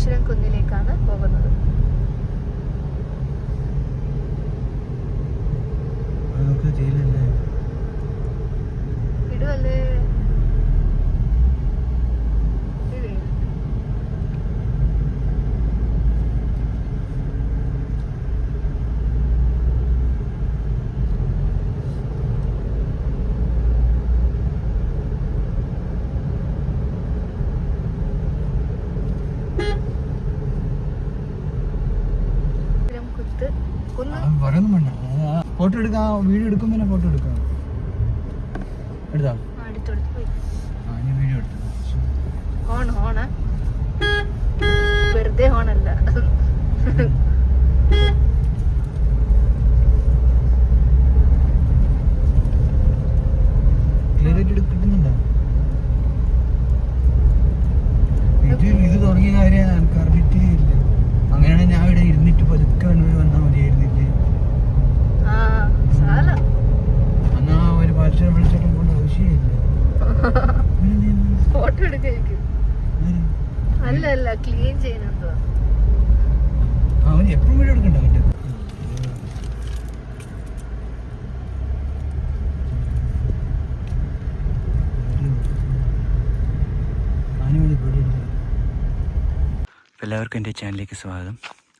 മുനീശ്വരൻ കുന്നിലേക്കാണ് പോകുന്നത്. ഇടുവല്ലേ ഫോട്ടോ എടുക്കാം, വീഡിയോ എടുക്കും, പിന്നെ ഫോട്ടോ എടുക്കാം. എടുത്താ വീഡിയോ എടുത്തു. ഹോണ വെറുതെ ഹോണല്ല. കിട്ടുന്നുണ്ടോ? ഇത് തുടങ്ങിയ കാര്യം എനിക്ക് അറിഞ്ഞിട്ടില്ല. അങ്ങനെയാണെങ്കിൽ ഞാൻ ഇവിടെ ഇരുന്നിട്ട് പതുക്കെ കണ്ണൂർ വന്നാൽ മതിയായിരുന്നില്ലേ? എന്നാ ഒരു പാർശ്വം വിളിച്ചിട്ട് പോകേണ്ട ആവശ്യമില്ല. ഫോട്ടോ എടുക്കായിരിക്കും. അല്ല ക്ലീൻ ചെയ്യുന്നുണ്ടോ? അവൻ എപ്പോഴും വീഡിയോ എടുക്കണ്ട. എല്ലാവർക്കും എൻ്റെ ചാനലിലേക്ക് സ്വാഗതം.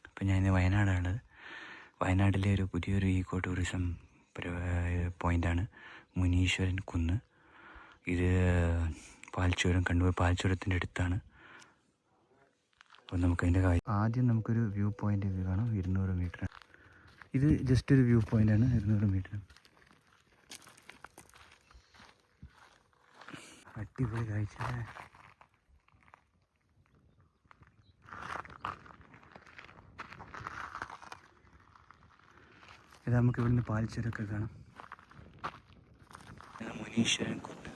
അപ്പോൾ ഞാൻ വയനാടാണ്. വയനാട്ടിലെ ഒരു പുതിയൊരു ഈക്കോ ടൂറിസം പോയിൻ്റാണ് മുനീശ്വരൻ കുന്ന്. ഇത് പാൽച്ചുരം, കണ്ണൂർ പാൽച്ചുരത്തിൻ്റെ അടുത്താണ്. അപ്പോൾ നമുക്കതിൻ്റെ ആദ്യം നമുക്കൊരു വ്യൂ പോയിൻ്റ് കാണാം. 200 മീറ്റർ. ഇത് ജസ്റ്റ് ഒരു വ്യൂ പോയിൻ്റാണ്. 200 മീറ്റർ. അടിപൊളി കാഴ്ച. ഇത് നമുക്ക് ഇവിടുന്ന് പാൽച്ചുരമൊക്കെ കാണാം. മുനീശ്വരൻ കുന്ന്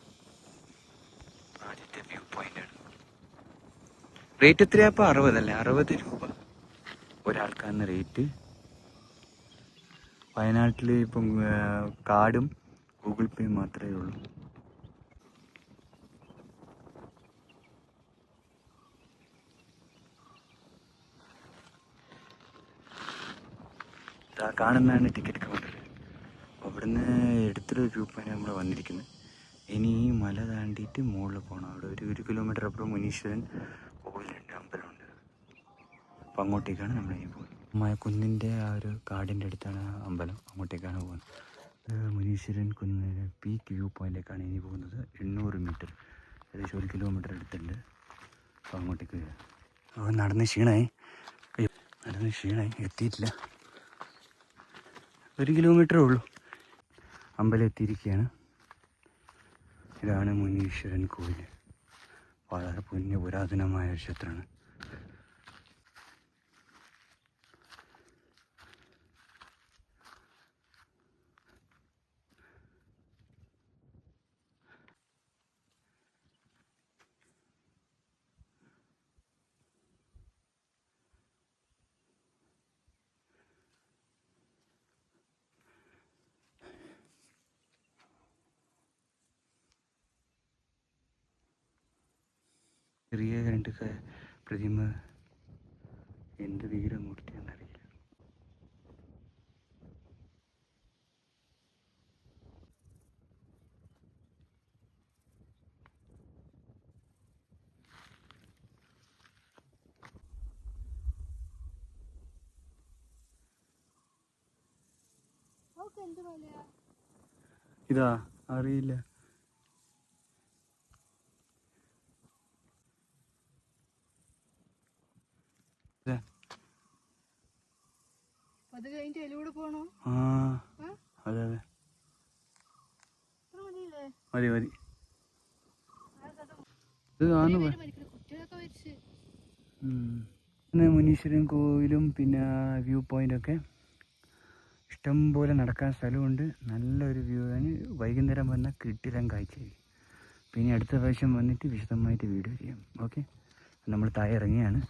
ആദ്യത്തെ വ്യൂ പോയിൻ്റാണ്. റേറ്റ് എത്രയാപ്പോൾ? 60 അല്ലേ? 60 രൂപ ഒരാൾക്കാണ് റേറ്റ്. വയനാട്ടിൽ ഇപ്പം കാർഡും ഗൂഗിൾ പേ മാത്രമേ ഉള്ളൂ. കാണുന്നതാണ് ടിക്കറ്റ് കൗണ്ടർ. അവിടുന്ന് എടുത്തൊരു വ്യൂ പോയിൻ്റ് നമ്മൾ വന്നിരിക്കുന്നത്. ഇനി ഈ മല താണ്ടിയിട്ട് മുകളിൽ പോകണം. അവിടെ ഒരു കിലോമീറ്റർ അപ്പുറം മുനീശ്വരൻ കോവിലുണ്ട്, അമ്പലമുണ്ട്. അപ്പം അങ്ങോട്ടേക്കാണ് നമ്മൾ ഇനി പോകുന്നത്. കുന്നിൻ്റെ ആ ഒരു കാടിൻ്റെ അടുത്താണ് അമ്പലം. അങ്ങോട്ടേക്കാണ് പോകുന്നത്. മുനീശ്വരൻ കുന്നിൻ്റെ പീക്ക് വ്യൂ പോയിൻ്റിലേക്കാണ് ഇനി പോകുന്നത്. 800 മീറ്റർ, ഏകദേശം 1 കിലോമീറ്റർ അടുത്തുണ്ട്. അപ്പോൾ അങ്ങോട്ടേക്ക് നടന്ന് ക്ഷീണമായി എത്തിയിട്ടില്ല. 1 കിലോമീറ്ററേ ഉള്ളൂ. അമ്പലം എത്തിയിരിക്കുകയാണ്. ഇതാണ് മുനീശ്വരൻ കോവിൽ. വളരെ പുരാതനമായ ഒരു ക്ഷേത്രമാണ്. ചെറിയ 2 പ്രതിമ, എന്ത് വീരമൂർത്തിയാണെന്നറിയില്ല. ഇതാ അറിയില്ല. അത് കഴിഞ്ഞിട്ട് അതിലൂടെ പോണോ? അതെ മതി. മുനീശ്വരൻ കോവിലും പിന്നെ വ്യൂ പോയിൻ്റൊക്കെ ഇഷ്ടം പോലെ നടക്കാൻ സ്ഥലമുണ്ട്. നല്ലൊരു വ്യൂ ആണ്. വൈകുന്നേരം വന്നാൽ കിട്ടില്ല കാഴ്ചയായി. പിന്നെ അടുത്ത പ്രാവശ്യം വന്നിട്ട് വിശദമായിട്ട് വീഡിയോ ചെയ്യാം. ഓക്കെ, നമ്മൾ താഴെ ഇറങ്ങിയാണ്.